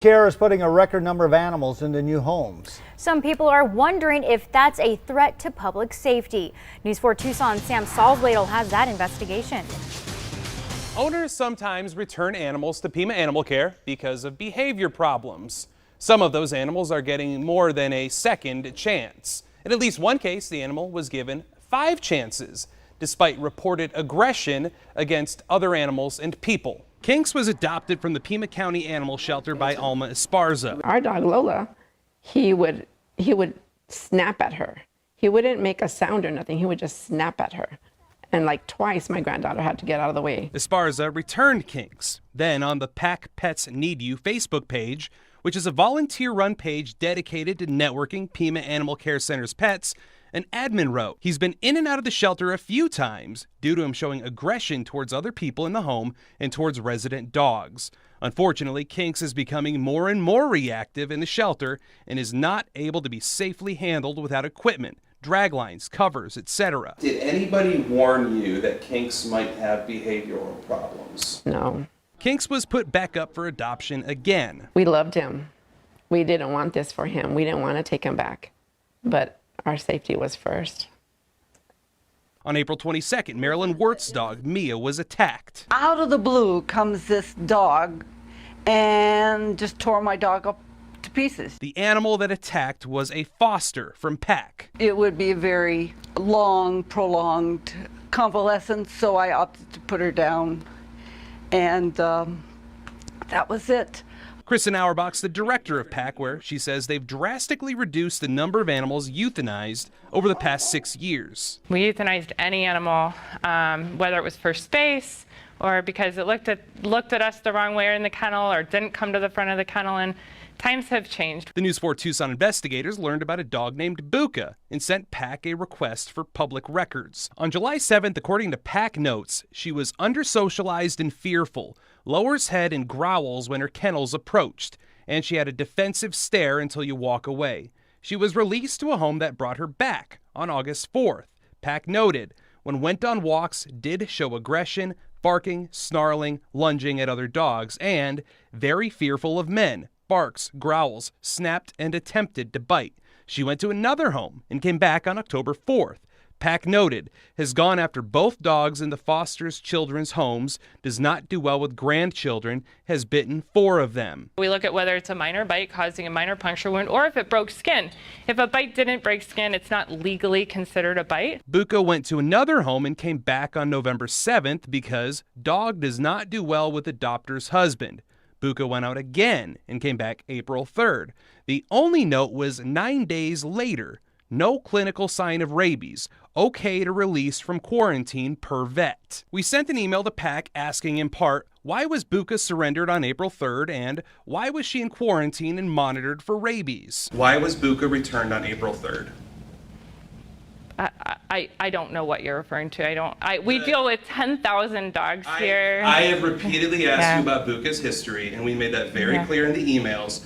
scare is putting a record number of animals into new homes. Some people are wondering if that's a threat to public safety. News 4 Tucson Sam Salzwadel has that investigation. Owners sometimes return animals to Pima Animal Care because of behavior problems. Some of those animals are getting more than a second chance. In at least one case, the animal was given 5 chances, despite reported aggression against other animals and people. Kinks was adopted from the Pima County Animal Shelter by Alma Esparza. Our dog Lola, he would snap at her. He wouldn't make a sound or nothing. He would just snap at her. And like twice, my granddaughter had to get out of the way. Esparza returned Kinks. Then on the Pack Pets Need You Facebook page, which is a volunteer-run page dedicated to networking Pima Animal Care Center's pets, an admin wrote, he's been in and out of the shelter a few times due to him showing aggression towards other people in the home and towards resident dogs. Unfortunately, Kinks is becoming more and more reactive in the shelter and is not able to be safely handled without equipment, drag lines, covers, etc. Did anybody warn you that Kinks might have behavioral problems? No. Kinks was put back up for adoption again. We loved him. We didn't want this for him. We didn't want to take him back. But our safety was first. On April 22nd, Marilyn Wirtz's dog, Mia, was attacked. Out of the blue comes this dog and just tore my dog up to pieces. The animal that attacked was a foster from Pack. It would be a very long, prolonged convalescence, so I opted to put her down. And that was it. Kristen Auerbach's the director of Pack, where she says they've drastically reduced the number of animals euthanized over the past 6 years. We euthanized any animal, whether it was for space or because it looked at us the wrong way in the kennel or didn't come to the front of the kennel, and times have changed. The News 4 Tucson investigators learned about a dog named Buka and sent Pack a request for public records. On July 7th, according to Pack notes, she was under-socialized and fearful, lowers head and growls when her kennels approached, and she had a defensive stare until you walk away. She was released to a home that brought her back on August 4th. Pack noted, when went on walks, did show aggression, barking, snarling, lunging at other dogs, and very fearful of men. Barks, growls, snapped, and attempted to bite. She went to another home and came back on October 4th. Pack noted, has gone after both dogs in the foster's children's homes, does not do well with grandchildren, has bitten 4 of them. We look at whether it's a minor bite causing a minor puncture wound or if it broke skin. If a bite didn't break skin, it's not legally considered a bite. Buka went to another home and came back on November 7th because dog does not do well with adopter's husband. Buka went out again and came back April 3rd. The only note was 9 days later. No clinical sign of rabies. Okay to release from quarantine per vet. We sent an email to Pack asking in part, why was Buka surrendered on April 3rd and why was she in quarantine and monitored for rabies? Why was Buka returned on April 3rd? I don't know what you're referring to. We deal with 10,000 dogs here. I have repeatedly asked you about Buka's history, and we made that very clear in the emails.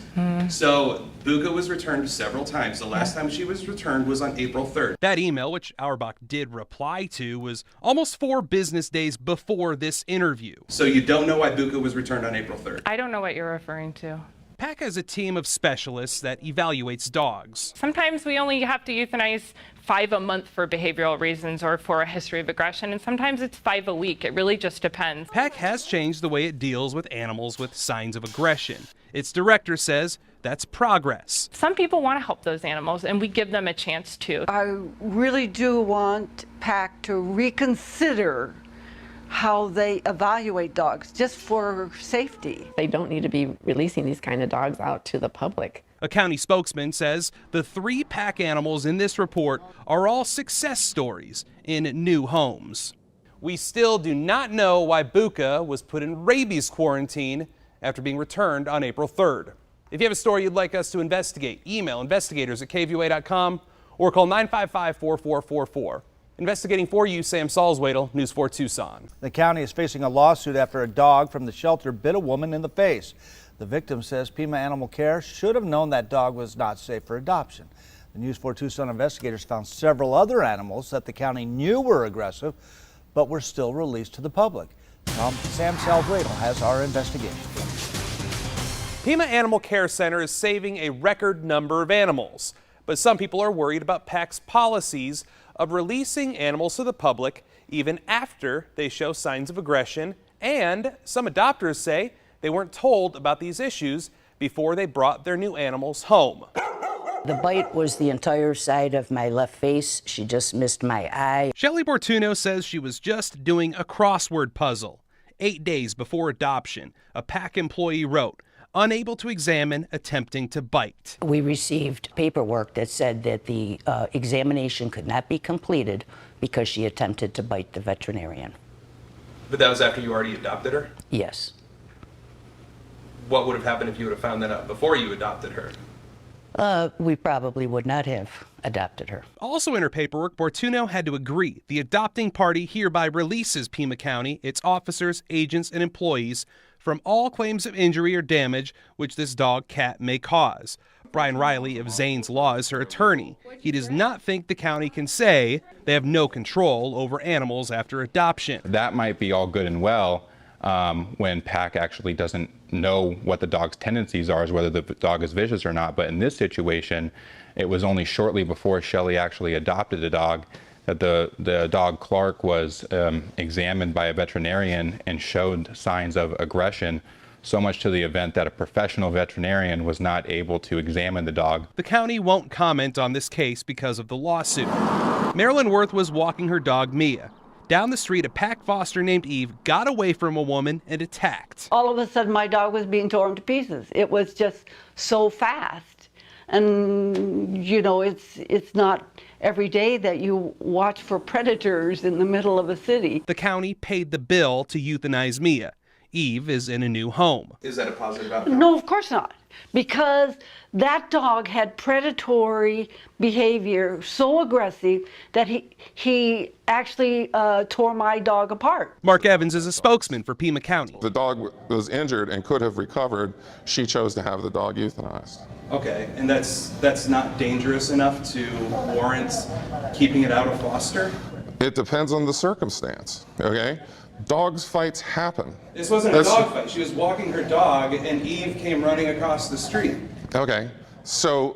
So Buka was returned several times. The last time she was returned was on April 3rd. That email, which Auerbach did reply to, was almost 4 business days before this interview. So you don't know why Buka was returned on April 3rd? I don't know what you're referring to. Pack has a team of specialists that evaluates dogs. Sometimes we only have to euthanize 5 a month for behavioral reasons or for a history of aggression, and sometimes it's 5 a week. It really just depends. Pack has changed the way it deals with animals with signs of aggression. Its director says that's progress. Some people want to help those animals, and we give them a chance to. I really do want PAC to reconsider how they evaluate dogs, just for safety. They don't need to be releasing these kind of dogs out to the public. A county spokesman says the 3 Pack animals in this report are all success stories in new homes. We still do not know why Buka was put in rabies quarantine after being returned on April 3rd. If you have a story you'd like us to investigate, email investigators@kvua.com or call 955-4444. Investigating for you, Sam Salzwadel, News 4 Tucson. The county is facing a lawsuit after a dog from the shelter bit a woman in the face. The victim says Pima Animal Care should have known that dog was not safe for adoption. The News 4 Tucson investigators found several other animals that the county knew were aggressive, but were still released to the public. Sam Salzwadel has our investigation. Pima Animal Care Center is saving a record number of animals, but some people are worried about PAC's policies of releasing animals to the public even after they show signs of aggression, and some adopters say they weren't told about these issues before they brought their new animals home. The bite was the entire side of my left face. She just missed my eye. Shelly Bortuno says she was just doing a crossword puzzle. 8 days before adoption, a PAC employee wrote, "Unable to examine, attempting to bite." We received paperwork that said that the examination could not be completed because she attempted to bite the veterinarian. But that was after you already adopted her? Yes. What would have happened if you would have found that out before you adopted her? We probably would not have adopted her. Also in her paperwork, Bortuno had to agree the adopting party hereby releases Pima County, its officers, agents, and employees from all claims of injury or damage which this dog cat may cause. Brian Riley of Zane's Law is her attorney. He does not think the county can say they have no control over animals after adoption. That might be all good and well when PAC actually doesn't know what the dog's tendencies are, as whether the dog is vicious or not. But in this situation, it was only shortly before Shelly actually adopted the dog that the dog Clark was examined by a veterinarian and showed signs of aggression, so much to the event that a professional veterinarian was not able to examine the dog. The county won't comment on this case because of the lawsuit. Marilyn Worth was walking her dog Mia. Down the street, a PAC foster named Eve got away from a woman and attacked. All of a sudden, my dog was being torn to pieces. It was just so fast. And, you know, it's not every day that you watch for predators in the middle of a city. The county paid the bill to euthanize Mia. Eve is in a new home. Is that a positive outcome? No, of course not. Because that dog had predatory behavior, so aggressive that he actually tore my dog apart. Mark Evans is a spokesman for Pima County. The dog was injured and could have recovered. She chose to have the dog euthanized. Okay, and that's not dangerous enough to warrant keeping it out of foster? It depends on the circumstance, okay? Dogs fights happen. This wasn't a dog fight. She was walking her dog and Eve came running across the street. Okay, so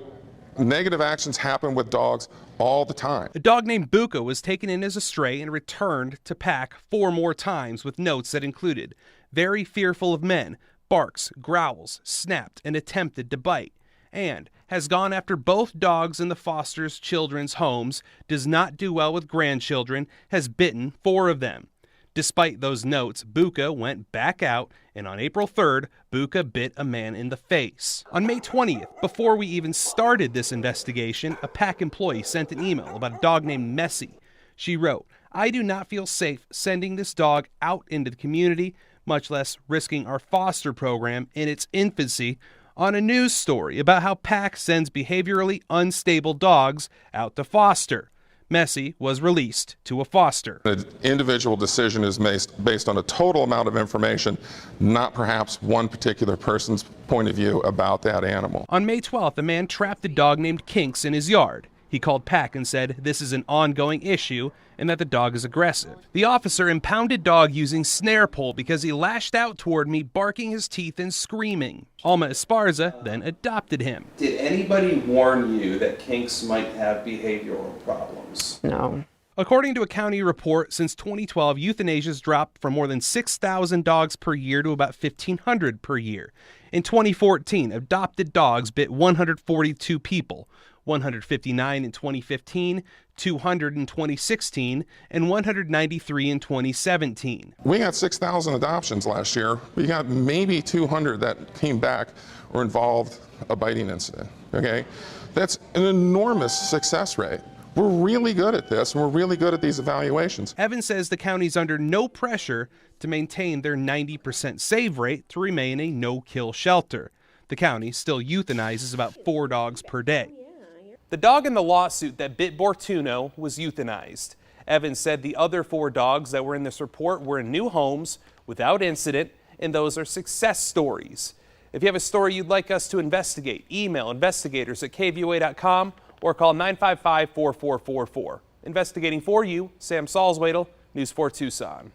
negative actions happen with dogs all the time. A dog named Buka was taken in as a stray and returned to PAC 4 more times with notes that included very fearful of men, barks, growls, snapped, and attempted to bite, and has gone after both dogs in the foster's children's homes, does not do well with grandchildren, has bitten 4 of them. Despite those notes, Buka went back out, and on April 3rd, Buka bit a man in the face. On May 20th, before we even started this investigation, a PAC employee sent an email about a dog named Messy. She wrote, "I do not feel safe sending this dog out into the community, much less risking our foster program in its infancy," on a news story about how PAC sends behaviorally unstable dogs out to foster. Messy was released to a foster. The individual decision is based on a total amount of information, not perhaps one particular person's point of view about that animal. On May 12th, a man trapped a dog named Kinks in his yard. He called PAC and said this is an ongoing issue and that the dog is aggressive. The officer impounded dog using snare pull because he lashed out toward me, barking his teeth and screaming. Alma Esparza then adopted him. Did anybody warn you that Kinks might have behavioral problems? No. According to a county report, since 2012, euthanasia's dropped from more than 6,000 dogs per year to about 1,500 per year. In 2014, adopted dogs bit 142 people, 159 in 2015, 200 in 2016, and 193 in 2017. We got 6,000 adoptions last year. We got maybe 200 that came back or involved a biting incident, okay? That's an enormous success rate. We're really good at this, and we're really good at these evaluations. Evans says the county's under no pressure to maintain their 90% save rate to remain a no-kill shelter. The county still euthanizes about 4 dogs per day. The dog in the lawsuit that bit Bortuno was euthanized. Evans said the other 4 dogs that were in this report were in new homes without incident, and those are success stories. If you have a story you'd like us to investigate, email investigators@kvua.com or call 955-4444. Investigating for you, Sam Salzwedel, News 4 Tucson.